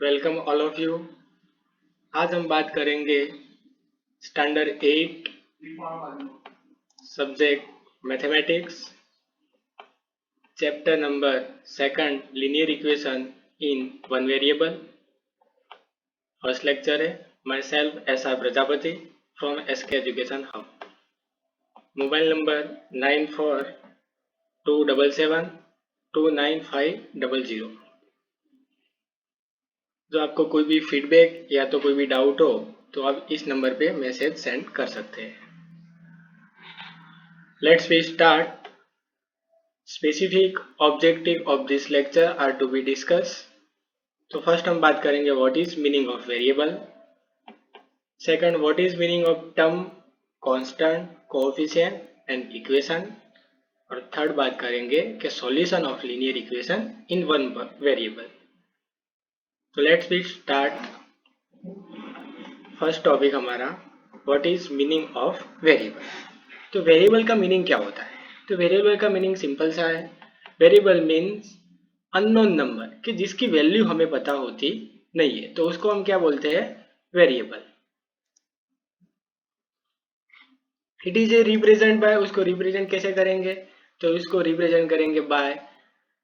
Welcome all of you. आज हम बात करेंगे standard 8 subject mathematics, chapter number 2 linear equation in one variable. First lecture है। Myself S R Prajapati from SK education hub. Mobile number 9427729500। जो आपको कोई भी फीडबैक या तो कोई भी डाउट हो तो आप इस नंबर पे मैसेज सेंड कर सकते हैं। Let's we start. Specific objective of this lecture are to be discuss. तो फर्स्ट हम बात करेंगे what is meaning of variable, second what is meaning of term, constant, coefficient and equation, और third बात करेंगे कि solution of linear equation in one variable. तो let's we start. First topic हमारा what is meaning of variable. तो variable का meaning क्या होता है? तो वेरिएबल का मीनिंग सिंपल सा है। वेरिएबल मीन्स अननोन नंबर, कि जिसकी वैल्यू हमें पता होती नहीं है, तो उसको हम क्या बोलते हैं? Variable. It is a represent by, उसको रिप्रेजेंट कैसे करेंगे? तो इसको रिप्रेजेंट करेंगे by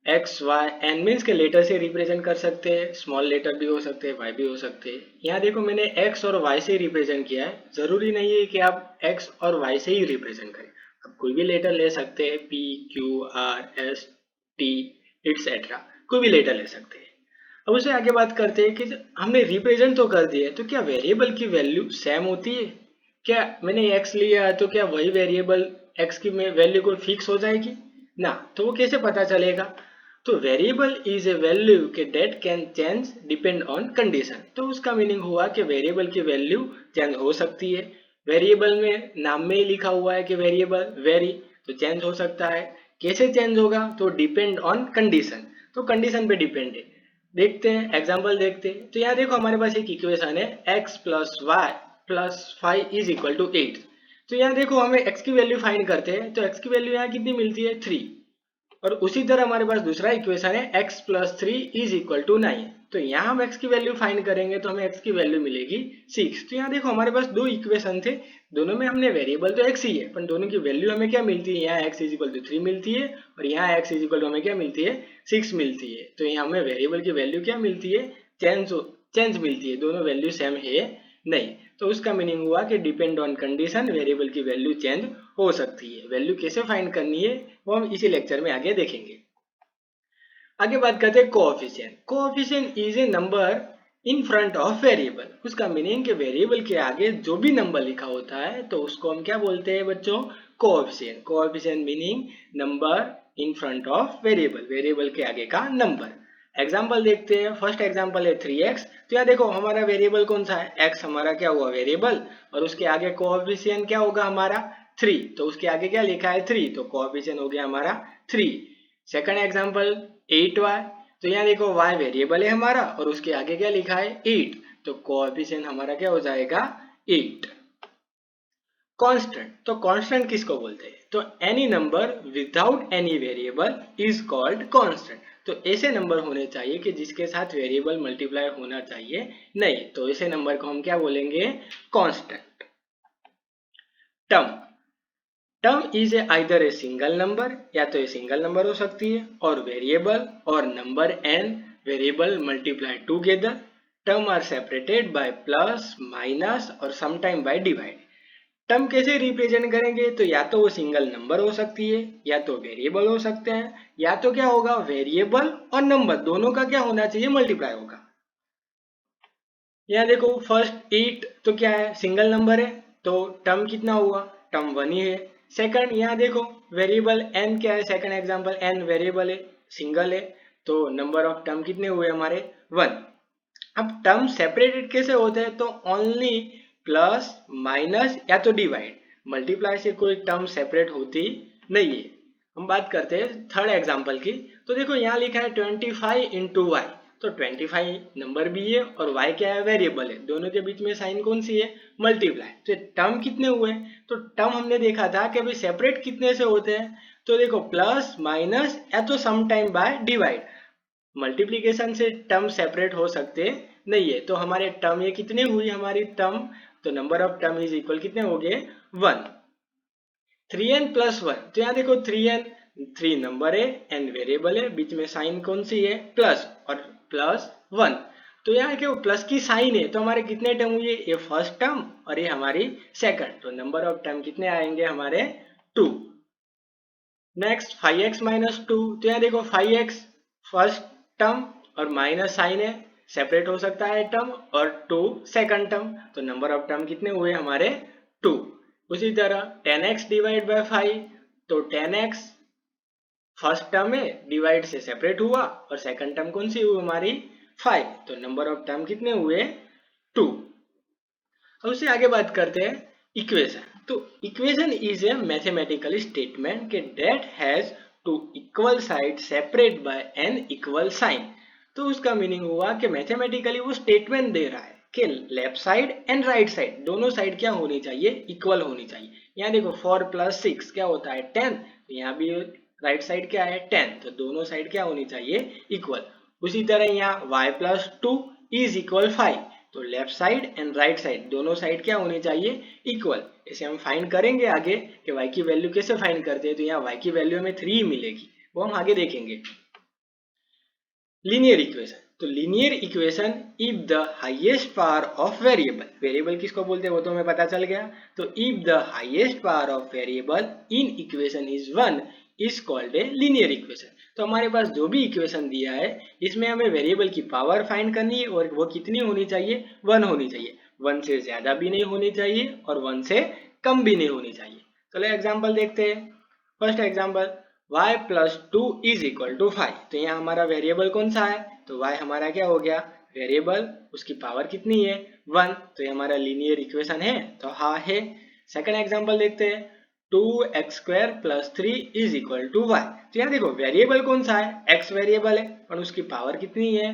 x y n, means के लेटर से रिप्रेजेंट कर सकते हैं, स्मॉल लेटर भी हो सकते हैं, वाई भी हो सकते हैं। यहाँ देखो मैंने एक्स और वाई से रिप्रेजेंट किया है, जरूरी नहीं है कि आप एक्स और वाई से ही रिप्रेजेंट करें, आप कोई भी लेटर ले सकते हैं, P Q R S T etcetera, कोई भी लेटर ले सकते हैं। अब उससे आगे बात करते हैं कि हमने रिप्रेजेंट तो कर दिया है, तो क्या वेरिएबल की वैल्यू सेम होती है? क्या मैंने x लिया तो क्या वही वेरिएबल x की वैल्यू को फिक्स हो जाएगी? ना। तो वो कैसे पता चलेगा? तो वेरिएबल इज ए वैल्यू के date can change depend on condition. तो उसका मीनिंग हुआ कि वेरिएबल की वैल्यू चेंज हो सकती है। वेरिएबल में नाम में ही लिखा हुआ है कि वेरिएबल वेरी, तो चेंज हो सकता है। कैसे चेंज होगा? तो डिपेंड ऑन कंडीशन, तो कंडीशन पे डिपेंड है। देखते हैं, एग्जाम्पल देखते हैं। तो यहाँ देखो हमारे पास एक इक्वेशन है x plus y plus 5 is equal to 8। तो यहाँ देखो हमें x की वैल्यू फाइंड करते हैं, तो x की वैल्यू यहाँ कितनी मिलती है? 3। और उसी तरह हमारे पास दूसरा इक्वेशन है x plus 3 is equal to 9। तो यहाँ हम x की वैल्यू फाइंड करेंगे तो हमें x की वैल्यू मिलेगी 6। तो यहाँ देखो हमारे पास दो इक्वेशन थे, दोनों में हमने वेरिएबल तो x ही है, पर दोनों की वैल्यू हमें क्या मिलती है? यहाँ x इज इक्वल टू 3 मिलती है और यहाँ x इज इक्वल टू हमें क्या मिलती है? 6 मिलती है। तो यहाँ हमें वेरिएबल की वैल्यू क्या मिलती है? चेंज मिलती है, दोनों वैल्यू सेम है नहीं। तो उसका मीनिंग हुआ कि डिपेंड ऑन कंडीशन वेरिएबल की वैल्यू चेंज हो सकती है। वैल्यू कैसे फाइंड करनी है वो हम इसी लेक्चर में आगे देखेंगे। आगे बात करते हैं coefficient. Coefficient is a number in front of variable. उसका मीनिंग कि वेरिएबल के आगे जो भी नंबर लिखा होता है तो उसको हम क्या बोलते हैं बच्चों? Coefficient. Coefficient meaning number in front of variable, variable के आगे का नंबर। एग्जाम्पल देखते हैं। फर्स्ट एग्जाम्पल है 3x। तो यहाँ देखो हमारा वेरिएबल कौन सा है? x हमारा क्या हुआ? वेरिएबल, और उसके आगे कोएफिशिएंट क्या होगा हमारा? 3। तो उसके आगे क्या लिखा है? 3, तो कोएफिशिएंट हो गया हमारा 3। Second example 8y। तो यहाँ देखो y वेरिएबल है हमारा और उसके आगे क्या लिखा है? 8, तो कोएफिशिएंट हमारा क्या हो जाएगा? 8। कांस्टेंट। तो कांस्टेंट किसको बोलते हैं? तो any number without any variable is called constant. तो ऐसे नंबर होने चाहिए कि जिसके साथ वेरिएबल मल्टीप्लाई होना चाहिए नहीं, तो ऐसे नंबर को हम क्या बोलेंगे? Constant. Term. Term is either a single number, या तो ये सिंगल नंबर हो सकती है, और वेरिएबल और number and variable multiply together. Term are separated by plus minus और समटाइम बाय डिवाइड। टर्म कैसे रिप्रेजेंट करेंगे? तो या तो वो सिंगल नंबर हो सकती है, या तो वेरिएबल हो सकते हैं, या तो क्या होगा? वेरिएबल और नंबर दोनों का क्या होना चाहिए? मल्टीप्लाई होगा। यहाँ देखो फर्स्ट 8 तो क्या है? सिंगल नंबर है, तो टर्म कितना हुआ? टर्म 1 ही है। सेकंड यहाँ देखो वेरिएबल n क्या है? सेकंड एग्जांपल n वेरिएबल है, सिंगल है, तो नंबर ऑफ टर्म कितने हुए हमारे? 1। अब टर्म सेपरेटेड कैसे होते हैं? तो ओनली प्लस माइनस या तो डिवाइड, मल्टीप्लाई से कोई टर्म सेपरेट होती नहीं है। हम बात करते हैं थर्ड एग्जांपल की। तो देखो यहाँ लिखा है 25 इंटू वाई। तो 25 नंबर भी है और y क्या है? वेरिएबल है, दोनों के बीच में साइन कौन सी है? मल्टीप्लाई। तो टर्म कितने हुए? तो टर्म हमने देखा था कि अभी सेपरेट कितने से होते हैं? तो देखो प्लस माइनस या तो sometime by divide. Multiplication से टर्म सेपरेट हो सकते नहीं है। तो हमारे टर्म ये कितने हुई हमारी टर्म, तो number of term is equal कितने हो गए 1। 3n प्लस 1, तो यहाँ देखो 3n 3 नंबर है, n वेरिएबल है, बीच में साइन कौन सी है प्लस और प्लस 1। तो यहाँ क्या प्लस की साइन है, तो हमारे कितने टर्म हुए, ये फर्स्ट टर्म और ये हमारी सेकंड, तो नंबर ऑफ टर्म कितने आएंगे हमारे 2। नेक्स्ट 5x माइनस 2, तो यहाँ देखो 5x फर्स्ट टर्म और माइनस साइन है, सेपरेट हो सकता है टर्म, और 2 सेकंड टर्म, तो नंबर ऑफ टर्म कितने हुए हमारे 2। उसी तरह 10x डिवाइड बाय 5, तो 10x फर्स्ट टर्म है, डिवाइड से सेपरेट हुआ, और सेकंड टर्म कौन सी हुई हमारी 5, तो नंबर ऑफ टर्म कितने हुए 2। अब उससे आगे बात करते हैं इक्वेशन। तो equation is a mathematical statement के that has two equal side separate by an equal sign. तो उसका मीनिंग हुआ कि मैथमेटिकली वो स्टेटमेंट दे रहा है कि left side and right side दोनों साइड क्या होनी चाहिए, इक्वल होनी चाहिए। यहाँ देखो 4 प्लस 6 क्या होता है 10, तो यहाँ भी राइट साइड क्या है 10, तो दोनों साइड क्या होनी चाहिए इक्वल। उसी तरह यहाँ y प्लस 2 इज इक्वल 5, तो left side and right side दोनों साइड क्या होनी चाहिए इक्वल। इसे हम फाइंड करेंगे आगे कि y की वैल्यू कैसे फाइंड करते हैं, तो यहाँ y की वैल्यू हमें 3 मिलेगी, वो हम आगे देखेंगे। लीनियर इक्वेशन, तो linear equation if the highest power of variable, variable किसको बोलते हैं वो तो हमें पता चल गया, तो if the highest power of variable in equation is 1 is called a linear equation. तो हमारे पास जो भी इक्वेशन दिया है इसमें हमें वेरिएबल की पावर फाइंड करनी है, और वो कितनी होनी चाहिए 1 होनी चाहिए, 1 से ज्यादा भी नहीं होनी चाहिए और 1 से कम भी नहीं होनी चाहिए। चलो एग्जाम्पल देखते हैं। First example y plus 2 is equal to 5, तो यहाँ हमारा वेरिएबल कौन सा है, तो y हमारा क्या हो गया वेरिएबल, उसकी पावर कितनी है 1, तो ये हमारा लीनियर इक्वेशन है, तो हाँ है। सेकंड एग्जांपल देखते हैं 2x square plus 3 is equal to y, तो यहाँ देखो वेरिएबल कौन सा है x वेरिएबल है और उसकी पावर कितनी है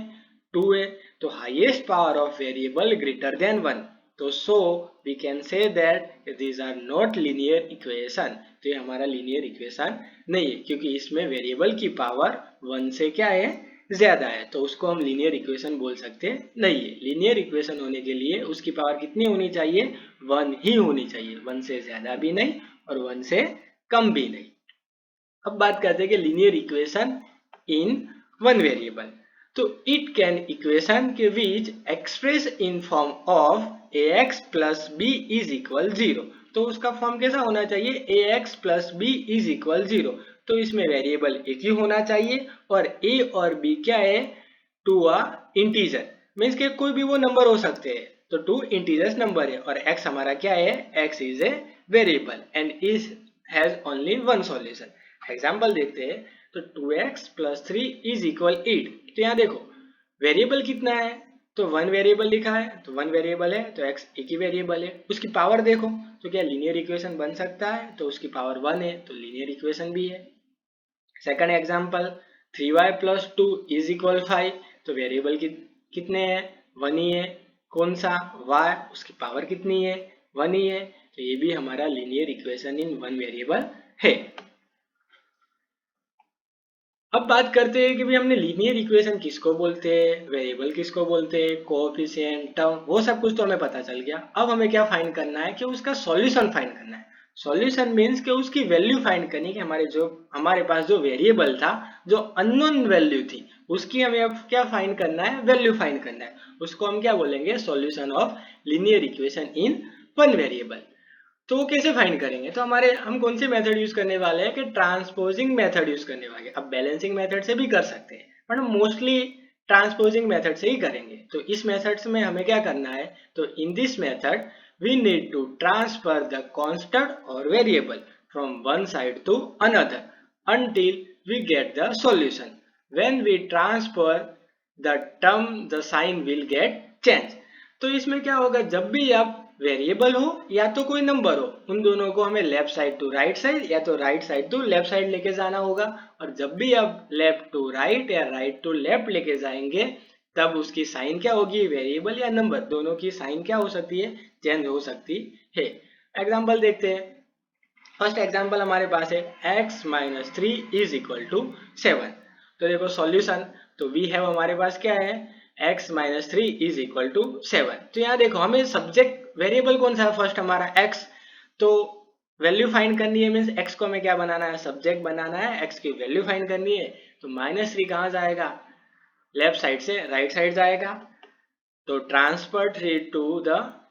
2 है, तो highest power of variable greater than 1, तो so we can say that these are not linear equation, तो ये हमारा लीनियर इक्वेशन नहीं है, क्योंकि इसमें वेरिएबल की पावर 1 से क्या है ज्यादा है, तो उसको हम लीनियर इक्वेशन बोल सकते नहीं है। लीनियर इक्वेशन होने के लिए उसकी पावर कितनी होनी चाहिए 1 ही होनी चाहिए, 1 से ज्यादा भी नहीं और 1 से कम भी नहीं। अब बात करते हैं कि linear equation in one variable, तो इट कैन इक्वेशन के which express in form of ax plus b is equal 0, तो उसका फॉर्म कैसा होना चाहिए ax plus b is equal 0, तो इसमें वेरिएबल एक ही होना चाहिए और a और b क्या है टू अ इंटीजर, मीन्स के कोई भी वो नंबर हो सकते हैं, तो 2 इंटीजर्स नंबर है, और x हमारा क्या है x is a variable and is has only one solution. Example देखते हैं, तो 2x प्लस 3 इज इक्वल 8, तो यहाँ देखो वेरिएबल कितना है, तो 1 वेरिएबल लिखा है, तो 1 वेरिएबल है तो x एक ही वेरिएबल है। उसकी पावर देखो तो क्या लीनियर इक्वेशन बन सकता है, तो उसकी पावर 1 है तो लीनियर इक्वेशन भी है। Second example 3y plus 2 is equal 5, तो वेरिएबल कितने हैं 1 ही है, कौन सा y, उसकी पावर कितनी है 1 ही है, तो ये भी हमारा linear equation in one variable है। अब बात करते हैं कि भाई हमने लीनियर इक्वेशन किसको बोलते हैं, वेरिएबल किसको बोलते हैं, कोएफिशिएंट, टर्म, वो सब कुछ तो हमें पता चल गया। अब हमें क्या फाइंड करना है कि उसका सॉल्यूशन फाइंड करना है। सॉल्यूशन मीन्स कि उसकी वैल्यू फाइंड करनी, कि हमारे पास जो वेरिएबल था, जो अननोन वैल्यू थी, उसकी हमें अब क्या फाइंड करना है, वैल्यू फाइंड करना है। उसको हम क्या बोलेंगे, solution of linear equation in one variable. तो वो कैसे फाइंड करेंगे, तो हम कौन से मेथड यूज करने वाले हैं कि ट्रांसपोजिंग मेथड यूज करने वाले हैं। अब बैलेंसिंग मेथड से भी कर सकते हैं बट हम मोस्टली ट्रांसपोजिंग मेथड से ही करेंगे। तो इस मेथड में हमें क्या करना है, तो in this method we need to transfer the constant और variable from one side to another until we get the solution. When we transfer the term, the sign will get changed. तो इसमें क्या होगा, जब भी आप वेरिएबल हो या तो कोई नंबर हो, उन दोनों को हमें left side to right side या तो right side to left side लेके जाना होगा, और जब भी आप लेफ्ट टू राइट या राइट टू लेफ्ट लेके जाएंगे तब उसकी साइन क्या होगी, वेरिएबल या नंबर दोनों की साइन क्या हो सकती है, चेंज हो सकती है। एग्जाम्पल देखते हैं। फर्स्ट एग्जाम्पल हमारे पास है x minus 3 is equal to 7, तो देखो सॉल्यूशन तो वी हैव हमारे पास क्या है, x minus 3 is equal to 7। तो यहाँ देखो हमें सब्जेक्ट वेरिएबल कौन सा है, फर्स्ट हमारा x, तो वैल्यू फाइंड करनी है, मीन्स x को हमें क्या बनाना है, सब्जेक्ट बनाना है, x की वैल्यू फाइंड करनी है। तो माइनस 3 कहाँ जाएगा, लेफ्ट साइड से राइट साइड जाएगा, तो transfer 3 to the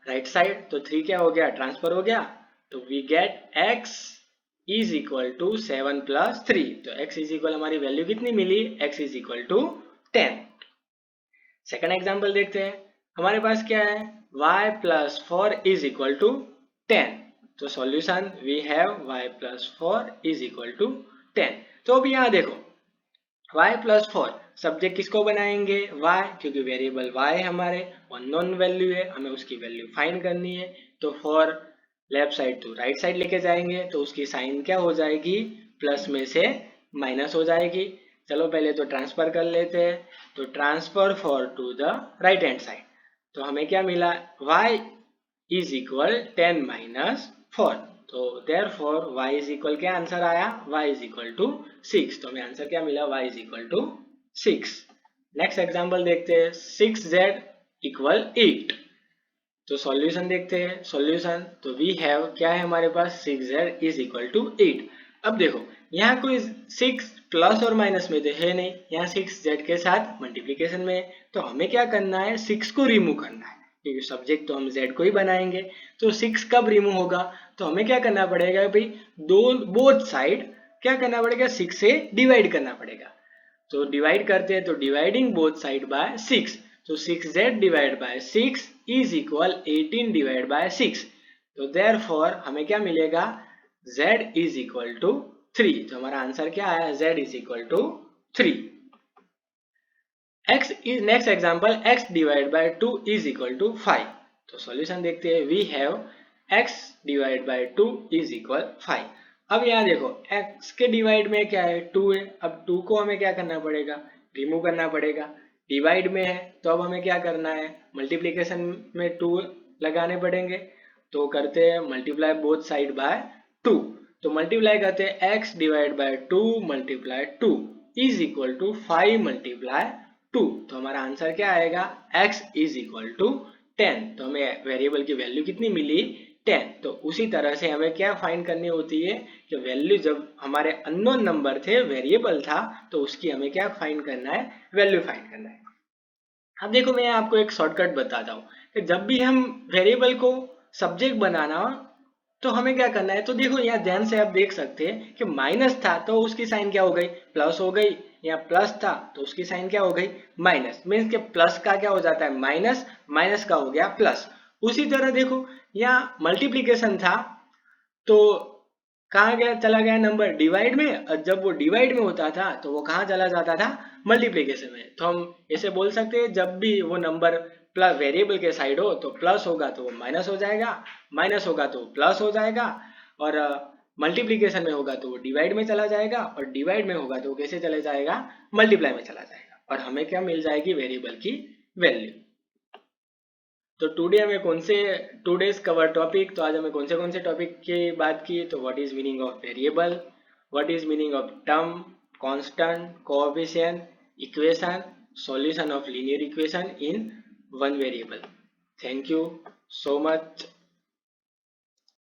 right side, तो 3 क्या हो गया, ट्रांसफर हो गया, तो we get x is equal to 7 plus 3। तो x इज इक्वल हमारी वैल्यू कितनी मिली, x is equal to 10। Second example देखते हैं, हमारे पास क्या है, y plus 4 is equal to 10। तो solution we have y plus 4 is equal to 10। तो अभी यहाँ देखो y प्लस 4 सब्जेक्ट किसको बनाएंगे, y, क्योंकि वेरिएबल y है हमारे, अननोन वैल्यू है, हमें उसकी वैल्यू फाइंड करनी है। तो four left side to right side लेके जाएंगे, तो उसकी साइन क्या हो जाएगी, प्लस में से माइनस हो जाएगी। चलो पहले तो ट्रांसफर कर लेते हैं, तो transfer four to the right hand side, तो हमें क्या मिला, y इज इक्वल 10 माइनस 4। तो देयरफॉर y इज इक्वल, क्या आंसर आया, y इज इक्वल टू 6। तो हमें आंसर क्या मिला, y is equal to 6। Next example देखते हैं, 6z इक्वल 8। तो सॉल्यूशन देखते हैं, सॉल्यूशन तो वी हैव क्या है हमारे पास, 6z इज इक्वल टू 8। अब देखो यहाँ कोई 6 प्लस और माइनस में तो है नहीं, यहाँ 6z के साथ मल्टीप्लीकेशन में है, तो हमें क्या करना है, 6 को रिमूव करना है, क्योंकि सब्जेक्ट तो हम z को ही बनाएंगे। तो 6 कब रिमूव होगा, तो हमें क्या करना पड़ेगा भाई, दो बोथ साइड क्या करना पड़ेगा, 6 से डिवाइड करना पड़ेगा। तो डिवाइड करते हैं, तो डिवाइडिंग बोथ साइड बाय 6, तो 6z divide by 6 is equal 18 divide by 6। तो देयरफॉर हमें क्या मिलेगा, z इज इक्वल टू 3। तो हमारा आंसर क्या आया, z is equal to 3। x is next example, x divide by 2 is equal to 5। तो सॉल्यूशन देखते हैं, we have x divide by 2 is equal 5। अब यहाँ देखो x के डिवाइड में क्या है, 2 है, अब 2 को हमें क्या करना पड़ेगा, रिमूव करना पड़ेगा। डिवाइड में है तो अब हमें क्या करना है, मल्टीप्लीकेशन में 2 लगाने पड़ेंगे। तो करते हैं मल्टीप्लाई बोथ साइड बाय 2। तो मल्टीप्लाई करते हैं, x divide by 2 multiply 2 is equal to 5 multiply 2। तो हमारा आंसर क्या आएगा, x इज इक्वल टू 10। तो हमें वेरिएबल की वैल्यू कितनी मिली, 10। तो उसी तरह से हमें क्या फाइंड करनी होती है कि वैल्यू जब हमारे अननोन नंबर थे, वेरिएबल था, तो उसकी हमें क्या फाइंड करना है, वैल्यू फाइंड करना है। अब देखो मैं आपको एक शॉर्टकट बताता हूँ कि जब भी हम वेरिएबल को सब्जेक्ट बनाना हो तो हमें क्या करना है। तो देखो यहाँ ध्यान से आप देख सकते हैं कि माइनस था तो उसकी साइन क्या हो गई, प्लस हो गई, या प्लस था तो उसकी साइन क्या हो गई, माइनस। मीन्स के प्लस का क्या हो जाता है, माइनस, माइनस का हो गया प्लस। उसी तरह देखो यहाँ मल्टीप्लीकेशन था तो कहाँ गया, चला गया नंबर डिवाइड में, और जब वो डिवाइड में होता था तो वो कहाँ चला जाता था, मल्टीप्लीकेशन में। तो हम ऐसे बोल सकते हैं जब भी वो नंबर प्लस वेरिएबल के साइड हो तो प्लस होगा तो वो माइनस हो जाएगा, माइनस होगा तो प्लस हो जाएगा, और मल्टीप्लीकेशन में होगा तो वो डिवाइड में चला जाएगा, और डिवाइड में होगा तो वो कैसे चले जाएगा, मल्टीप्लाई में चला जाएगा, और हमें क्या मिल जाएगी, वेरिएबल की वैल्यू। तो टुडे हमें कौन से टुडेज कवर टॉपिक, तो आज हमें कौन से टॉपिक की बात की, तो what is meaning of variable, what is meaning of term, constant, coefficient, equation, solution of linear equation in one variable. Thank you so much.